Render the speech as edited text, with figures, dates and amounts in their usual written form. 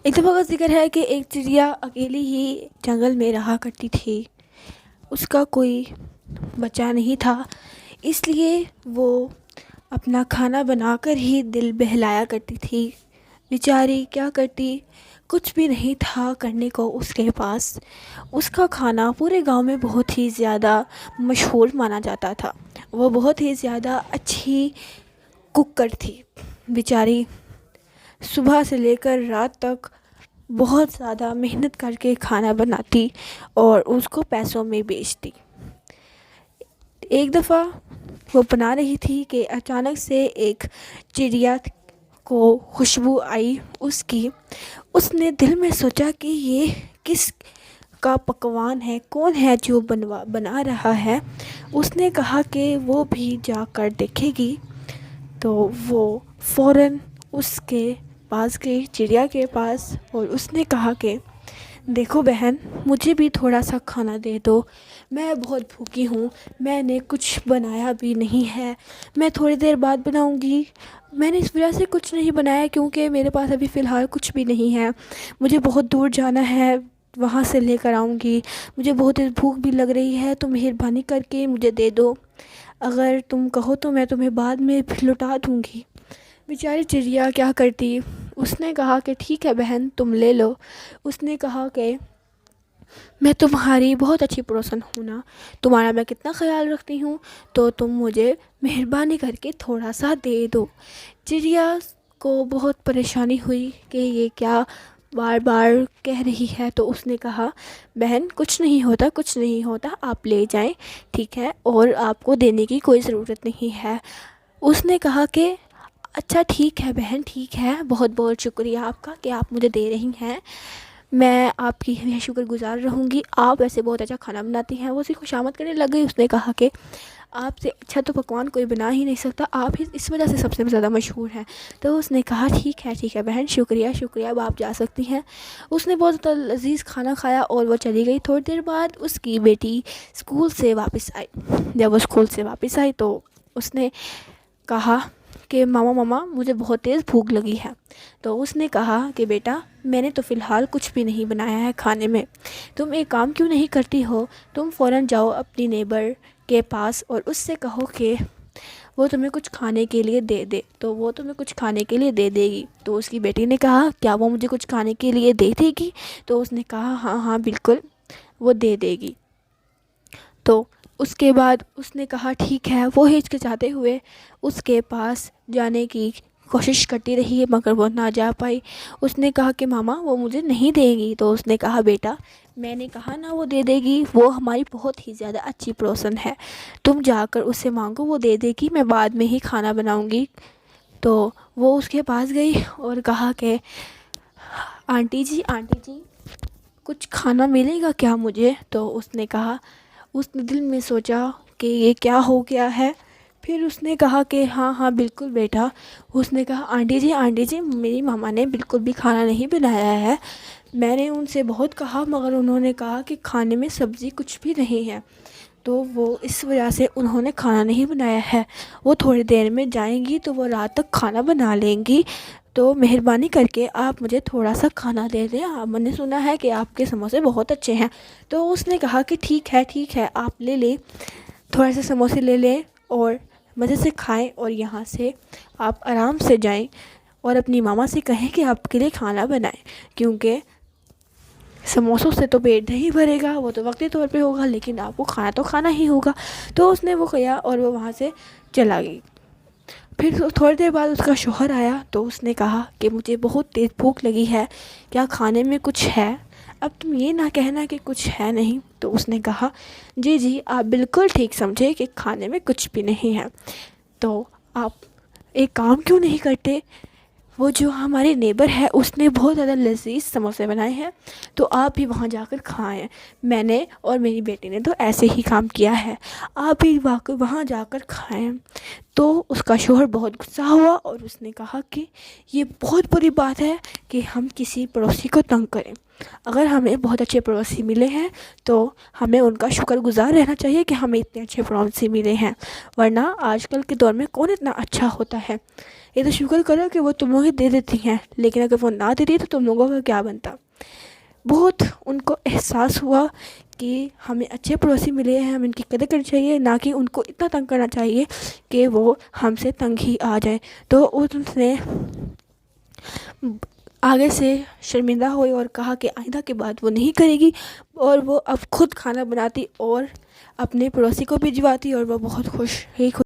ایک دفعہ کا ذکر ہے کہ ایک چڑیا اکیلی ہی جنگل میں رہا کرتی تھی۔ اس کا کوئی بچہ نہیں تھا، اس لیے وہ اپنا کھانا بنا کر ہی دل بہلایا کرتی تھی۔ بیچاری کیا کرتی، کچھ بھی نہیں تھا کرنے کو اس کے پاس۔ اس کا کھانا پورے گاؤں میں بہت ہی زیادہ مشہور مانا جاتا تھا۔ وہ بہت ہی زیادہ اچھی کوکر تھی۔ بیچاری صبح سے لے کر رات تک بہت زیادہ محنت کر کے کھانا بناتی اور اس کو پیسوں میں بیچتی۔ ایک دفعہ وہ بنا رہی تھی کہ اچانک سے ایک چڑیا کو خوشبو آئی اس کی۔ اس نے دل میں سوچا کہ یہ کس کا پکوان ہے، کون ہے جو بنا رہا ہے۔ اس نے کہا کہ وہ بھی جا کر دیکھے گی، تو وہ فوراً اس کے پاس گئی، چڑیا کے پاس، اور اس نے کہا کہ دیکھو بہن، مجھے بھی تھوڑا سا کھانا دے دو، میں بہت بھوکی ہوں، میں نے کچھ بنایا بھی نہیں ہے، میں تھوڑی دیر بعد بناؤں گی۔ میں نے اس وجہ سے کچھ نہیں بنایا کیونکہ میرے پاس ابھی فی الحال کچھ بھی نہیں ہے، مجھے بہت دور جانا ہے، وہاں سے لے کر آؤں گی، مجھے بہت بھوک بھی لگ رہی ہے، تو مہربانی کر کے مجھے دے دو، اگر تم کہو تو میں تمہیں بعد میں پھر لوٹا دوں گی۔ بیچاری چڑیا کیا کرتی، اس نے کہا کہ ٹھیک ہے بہن، تم لے لو۔ اس نے کہا کہ میں تمہاری بہت اچھی پڑوسن ہوں نا، تمہارا میں کتنا خیال رکھتی ہوں، تو تم مجھے مہربانی کر کے تھوڑا سا دے دو۔ چڑیا کو بہت پریشانی ہوئی کہ یہ کیا بار بار کہہ رہی ہے، تو اس نے کہا بہن کچھ نہیں ہوتا، کچھ نہیں ہوتا، آپ لے جائیں، ٹھیک ہے، اور آپ کو دینے کی کوئی ضرورت نہیں ہے۔ اس نے کہا کہ اچھا ٹھیک ہے بہن، ٹھیک ہے، بہت بہت شکریہ آپ کا کہ آپ مجھے دے رہی ہیں، میں آپ کی ہمیشہ شکر گزار رہوں گی، آپ ویسے بہت اچھا کھانا بناتی ہیں۔ وہ اسے خوشامد کرنے لگ گئی۔ اس نے کہا کہ آپ سے اچھا تو پکوان کوئی بنا ہی نہیں سکتا، آپ ہی اس وجہ سے سب سے زیادہ مشہور ہیں۔ تو اس نے کہا ٹھیک ہے بہن، شکریہ شکریہ، اب آپ جا سکتی ہیں۔ اس نے بہت زیادہ لذیذ کھانا کھایا اور وہ چلی گئی۔ تھوڑی دیر بعد اس کی بیٹی اسکول سے واپس آئی۔ جب وہ اسکول سے واپس آئی تو اس نے کہا کہ ماما مجھے بہت تیز بھوک لگی ہے۔ تو اس نے کہا کہ بیٹا، میں نے تو فی الحال کچھ بھی نہیں بنایا ہے کھانے میں، تم ایک کام کیوں نہیں کرتی ہو، تم فوراً جاؤ اپنی نیبر کے پاس اور اس سے کہو کہ وہ تمہیں کچھ کھانے کے لیے دے دے، تو وہ تمہیں کچھ کھانے کے لیے دے دے گی۔ تو اس کی بیٹی نے کہا کیا وہ مجھے کچھ کھانے کے لیے دے دے گی؟ تو اس نے کہا ہاں بالکل، وہ دے دے گی۔ تو اس کے بعد اس نے کہا ٹھیک ہے، وہ ہچکچاتے ہوئے اس کے پاس جانے کی کوشش کرتی رہی مگر وہ نہ جا پائی۔ اس نے کہا کہ ماما وہ مجھے نہیں دے گی۔ تو اس نے کہا بیٹا، میں نے کہا نا وہ دے دے گی، وہ ہماری بہت ہی زیادہ اچھی پڑوسن ہے، تم جا کر اس سے مانگو، وہ دے دے گی، میں بعد میں ہی کھانا بناؤں گی۔ تو وہ اس کے پاس گئی اور کہا کہ آنٹی جی کچھ کھانا ملے گا کیا مجھے؟ تو اس نے کہا، اس نے دل میں سوچا کہ یہ کیا ہو گیا ہے، پھر اس نے کہا کہ ہاں بالکل بیٹا۔ اس نے کہا آنٹی جی میری ماما نے بالکل بھی کھانا نہیں بنایا ہے، میں نے ان سے بہت کہا مگر انہوں نے کہا کہ کھانے میں سبزی کچھ بھی نہیں ہے، تو وہ اس وجہ سے انہوں نے کھانا نہیں بنایا ہے، وہ تھوڑی دیر میں جائیں گی تو وہ رات تک کھانا بنا لیں گی، تو مہربانی کر کے آپ مجھے تھوڑا سا کھانا دے دیں، میں نے سنا ہے کہ آپ کے سموسے بہت اچھے ہیں۔ تو اس نے کہا کہ ٹھیک ہے آپ لے لیں، تھوڑے سے سموسے لے لیں اور مزے سے کھائیں، اور یہاں سے آپ آرام سے جائیں اور اپنی ماما سے کہیں کہ آپ کے لیے کھانا بنائیں، کیونکہ سموسوں سے تو پیٹ نہیں بھرے گا، وہ تو وقتی طور پہ ہوگا، لیکن آپ کو کھانا تو کھانا ہی ہوگا۔ تو اس نے وہ کیا اور وہ وہاں سے چلا گئی۔ پھر تھوڑی دیر بعد اس کا شوہر آیا تو اس نے کہا کہ مجھے بہت تیز بھوک لگی ہے، کیا کھانے میں کچھ ہے؟ اب تم یہ نہ کہنا کہ کچھ ہے نہیں۔ تو اس نے کہا جی آپ بالکل ٹھیک سمجھے کہ کھانے میں کچھ بھی نہیں ہے، تو آپ ایک کام کیوں نہیں کرتے، وہ جو ہماری نیبر ہے اس نے بہت زیادہ لذیذ سموسے بنائے ہیں، تو آپ بھی وہاں جا کر کھائیں، میں نے اور میری بیٹی نے تو ایسے ہی کام کیا ہے، آپ بھی وہاں جا کر کھائیں۔ تو اس کا شوہر بہت غصہ ہوا اور اس نے کہا کہ یہ بہت بری بات ہے کہ ہم کسی پڑوسی کو تنگ کریں، اگر ہمیں بہت اچھے پڑوسی ملے ہیں تو ہمیں ان کا شکر گزار رہنا چاہیے کہ ہمیں اتنے اچھے پڑوسی ملے ہیں، ورنہ آج کل کے دور میں کون اتنا اچھا ہوتا ہے؟ یہ تو شکر کرو کہ وہ تم لوگیں دے دیتی ہیں، لیکن اگر وہ نہ دیتی تو تم لوگوں کا کیا بنتا؟ بہت ان کو احساس ہوا کہ ہمیں اچھے پڑوسی ملے ہیں، ہمیں ان کی قدر کرنی چاہیے، نہ کہ ان کو اتنا تنگ کرنا چاہیے کہ وہ ہم سے تنگ ہی آ جائے۔ تو اس نے آگے سے شرمندہ ہوئی اور کہا کہ آئندہ کے بعد وہ نہیں کرے گی، اور وہ اب خود کھانا بناتی اور اپنے پڑوسی کو بھجواتی، اور وہ بہت خوش ہی